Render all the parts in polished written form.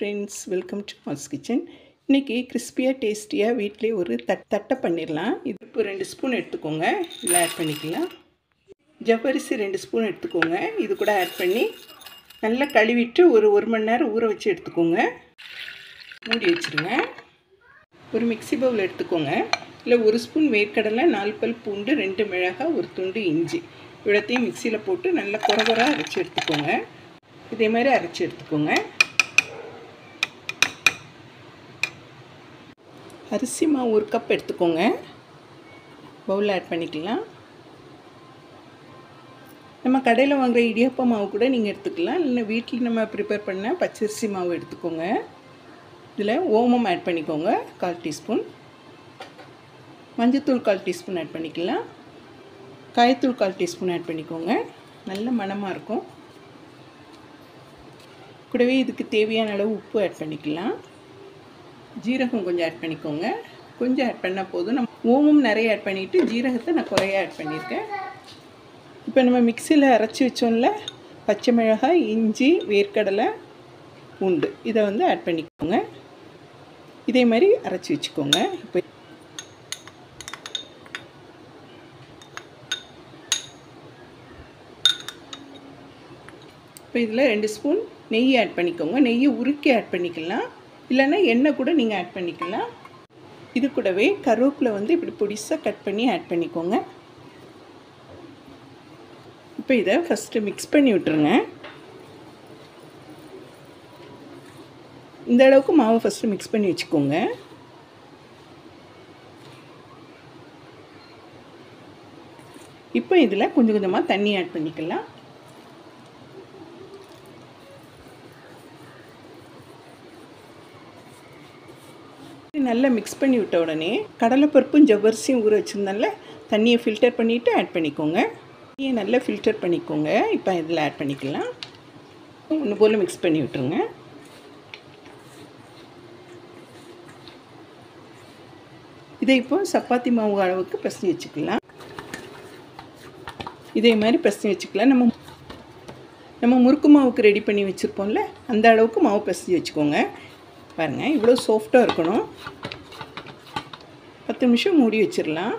Friends, welcome to mass kitchen. இன்றைக்கி கிறிஸ்பியாக டேஸ்டியாக வீட்டிலே ஒரு தட்டை பண்ணிடலாம். இது இப்போ 2 ஸ்பூன் எடுத்துக்கோங்க. இதில் ஆட் பண்ணிக்கலாம். ஜவ்வரிசி 2 ஸ்பூன் எடுத்துக்கோங்க. இது கூட ஆட் பண்ணி நல்லா கழுவிட்டு ஒரு மணி நேரம் ஊற வச்சு எடுத்துக்கோங்க. மூடி வச்சுருங்க. ஒரு மிக்ஸி பவுல் எடுத்துக்கோங்க. இல்லை 1 ஸ்பூன் வேர்க்கடலை, 4 பல் பூண்டு, 2 மிளகாய், ஒரு துண்டு இஞ்சி இவ்வளோத்தையும் மிக்சியில் போட்டு நல்லா குறகுறாக அரைச்சி எடுத்துக்கோங்க. இதே மாதிரி அரைச்சி எடுத்துக்கோங்க. அரிசி மாவு 1 கப் எடுத்துக்கோங்க. பவுலில் ஆட் பண்ணிக்கலாம். நம்ம கடையில் வாங்குகிற இடியாப்ப மாவு கூட நீங்கள் எடுத்துக்கலாம். இல்லை வீட்டில் நம்ம ப்ரிப்பேர் பண்ண பச்சரிசி மாவு எடுத்துக்கோங்க. இதில் ஓமம் ஆட் பண்ணிக்கோங்க, 1/4 டீஸ்பூன். மஞ்சத்தூள் 1/4 டீஸ்பூன் ஆட் பண்ணிக்கலாம். காயத்தூள் 1/4 டீஸ்பூன் ஆட் பண்ணிக்கோங்க. நல்ல மணமாக இருக்கும். கூடவே இதுக்கு தேவையான அளவு உப்பு ஆட் பண்ணிக்கலாம். ஜீரகம் கொஞ்சம் ஆட் பண்ணிக்கோங்க. கொஞ்சம் ஆட் பண்ணால் போதும். நம்ம ஓமம் நிறைய ஆட் பண்ணிவிட்டு ஜீரகத்தை நான் குறைய ஆட் பண்ணியிருக்கேன். இப்போ நம்ம மிக்சியில் அரைச்சி வச்சோம்ல, பச்சை மிளகாய், இஞ்சி, வேர்க்கடலை, பூண்டு இதை ஆட் பண்ணிக்கோங்க. இதே மாதிரி அரைச்சி வச்சுக்கோங்க. இப்போ இதில் 2 ஸ்பூன் நெய் ஆட் பண்ணிக்கோங்க. நெய்யை உருக்கி ஆட் பண்ணிக்கலாம். இல்லைன்னா எண்ணெய் கூட நீங்கள் ஆட் பண்ணிக்கலாம். இது கூடவே கருவேப்பிலை இப்படி பொடிசாக கட் பண்ணி ஆட் பண்ணிக்கோங்க. இப்போ இதை ஃபஸ்ட்டு மிக்ஸ் பண்ணி விட்டுருங்க. இந்த அளவுக்கு மாவு ஃபஸ்ட்டு மிக்ஸ் பண்ணி வச்சுக்கோங்க. இப்போ இதில் கொஞ்சம் கொஞ்சமாக தண்ணி ஆட் பண்ணிக்கலாம். நல்லா மிக்ஸ் பண்ணி விட்ட உடனே கடலைப்பருப்பும் ஜவ்வரிசியும் ஊற வச்சுருந்தால தண்ணியை ஃபில்டர் பண்ணிவிட்டு ஆட் பண்ணிக்கோங்க. தண்ணியை நல்லா ஃபில்டர் பண்ணிக்கோங்க. இப்போ இதில் ஆட் பண்ணிக்கலாம். ஒன்று போல் மிக்ஸ் பண்ணி விட்டுருங்க. இதை இப்போ சப்பாத்தி மாவு அளவுக்கு பிசைஞ்சு வச்சுக்கலாம். இதே மாதிரி பிசைஞ்சு வச்சுக்கலாம். நம்ம முறுக்கு மாவுக்கு ரெடி பண்ணி வச்சுருப்போம்ல, அந்த அளவுக்கு மாவு பிசைஞ்சு வச்சுக்கோங்க. பாருங்கள், இவ்வளோ சாஃப்டாக இருக்கணும். 10 நிமிஷம் மூடி வச்சிடலாம்.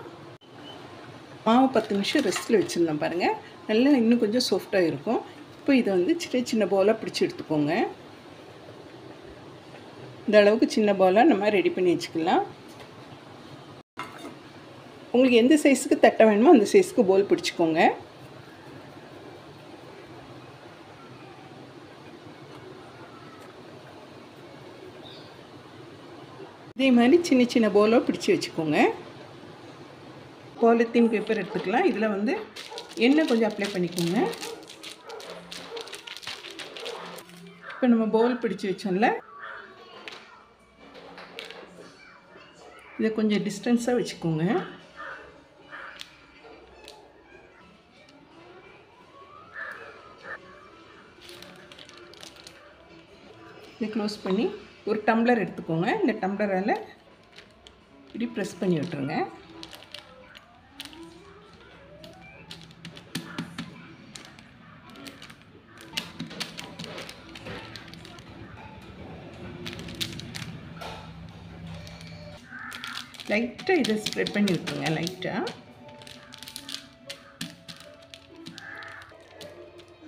மாவு 10 நிமிஷம் ரெஸ்ட்டில் வச்சுருந்தோம். பாருங்கள், நல்லா இன்னும் கொஞ்சம் சாஃப்டாக இருக்கும். இப்போ இதை சின்ன சின்ன பாலாக பிடிச்சி எடுத்துக்கோங்க. இந்த அளவுக்கு சின்ன பாலாக நம்ம ரெடி பண்ணி வச்சுக்கலாம். உங்களுக்கு எந்த சைஸுக்கு தட்டை வேணுமோ அந்த சைஸுக்கு போல் பிடிச்சிக்கோங்க. இதே மாதிரி சின்ன சின்ன போலாக பிடிச்சி வச்சுக்கோங்க. பாலித்தீன் பேப்பர் எடுத்துக்கலாம். இதில் எண்ணெய் கொஞ்சம் அப்ளை பண்ணிக்கோங்க. இப்போ நம்ம போல் பிடிச்சி வச்சோம்ல, இதை கொஞ்சம் டிஸ்டன்ஸாக வச்சுக்கோங்க. இதை க்ளோஸ் பண்ணி ஒரு டம்ளர் எடுத்துக்கோங்க. இந்த டம்ளரால் இப்படி ப்ரெஸ் பண்ணி விட்டுருங்க. லைட்டாக இதை ஸ்ப்ரெட் பண்ணி விட்டுருங்க. லைட்டாக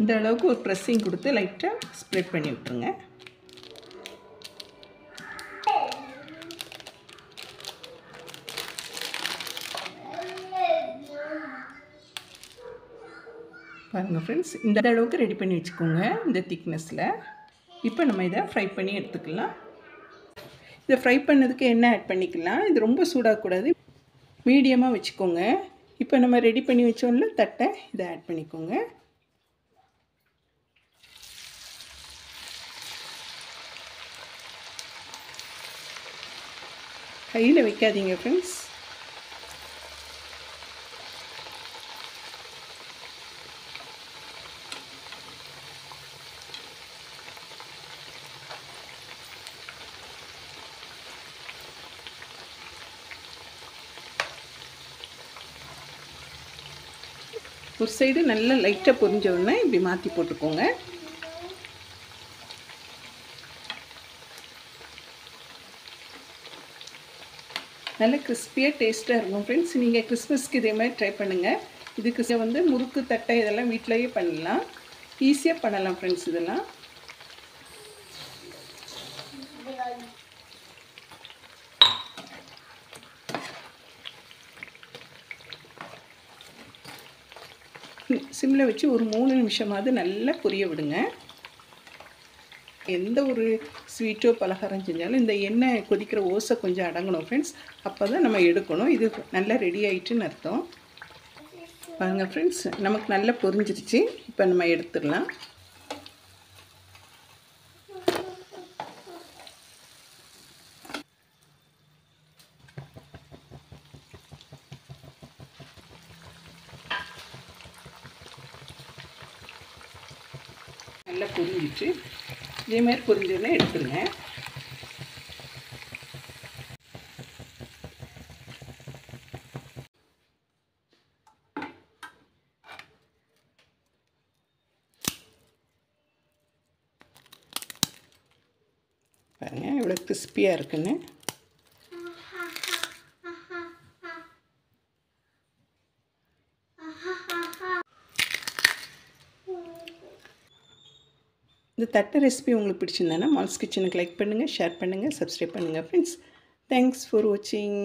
இந்த அளவுக்கு ஒரு ப்ரெஸ்ஸிங் கொடுத்து லைட்டாக ஸ்ப்ரெட் பண்ணி விட்டுருங்க. பாருங்கள் ஃப்ரெண்ட்ஸ், இந்த அளவுக்கு ரெடி பண்ணி வச்சுக்கோங்க, இந்த திக்னஸில். இப்போ நம்ம இதை ஃப்ரை பண்ணி எடுத்துக்கலாம். இதை ஃப்ரை பண்ணதுக்கு எண்ணெய் ஆட் பண்ணிக்கலாம். இது ரொம்ப சூடாகக்கூடாது, மீடியமாக வச்சுக்கோங்க. இப்போ நம்ம ரெடி பண்ணி வச்சோம்ல தட்டை, இதை ஆட் பண்ணிக்கோங்க. கையில் வைக்காதீங்க ஃப்ரெண்ட்ஸ். ஒரு சைடு நல்லா லைட்டாக பொரிஞ்ச உடனே இப்படி மாற்றி போட்டுக்கோங்க. நல்ல கிறிஸ்பியாக டேஸ்ட்டாக இருக்கும் ஃப்ரெண்ட்ஸ். நீங்கள் கிறிஸ்மஸ்க்கு இதே மாதிரி ட்ரை பண்ணுங்கள். இதுக்கு வந்து முறுக்கு தட்டை இதெல்லாம் வீட்டிலையே பண்ணலாம். ஈஸியாக பண்ணலாம் ஃப்ரெண்ட்ஸ். இதெல்லாம் சிம்மில் வச்சு ஒரு 3 நிமிஷமாவது நல்லா பொரிய விடுங்க. எந்த ஒரு ஸ்வீட்டோ பலகாரம் செஞ்சாலும் இந்த எண்ணெய் கொதிக்கிற ஓசை கொஞ்சம் அடங்கணும் ஃப்ரெண்ட்ஸ். அப்போ தான் நம்ம எடுக்கணும். இது நல்லா ரெடி ஆகிட்டுன்னு அர்த்தம். பாருங்கள் ஃப்ரெண்ட்ஸ், நமக்கு நல்லா பொரிஞ்சிருச்சு. இப்போ நம்ம எடுத்துடலாம். நல்லா பொரிஞ்சிச்சு. இதே மாதிரி பொரிஞ்சோடனே எடுத்துருங்க. பாருங்கள் இவ்வளோ கிறிஸ்பியாக இருக்குன்னு. இந்த தட்டை ரெசிபி உங்களுக்கு பிடிச்சிருந்தானா மால்ஸ் கிச்சனுக்கு லைக் பண்ணுங்கள், ஷேர் பண்ணுங்கள், சப்ஸ்கிரைப் பண்ணுங்கள் ஃப்ரெண்ட்ஸ். தேங்க்ஸ் ஃபார் வாட்சிங்.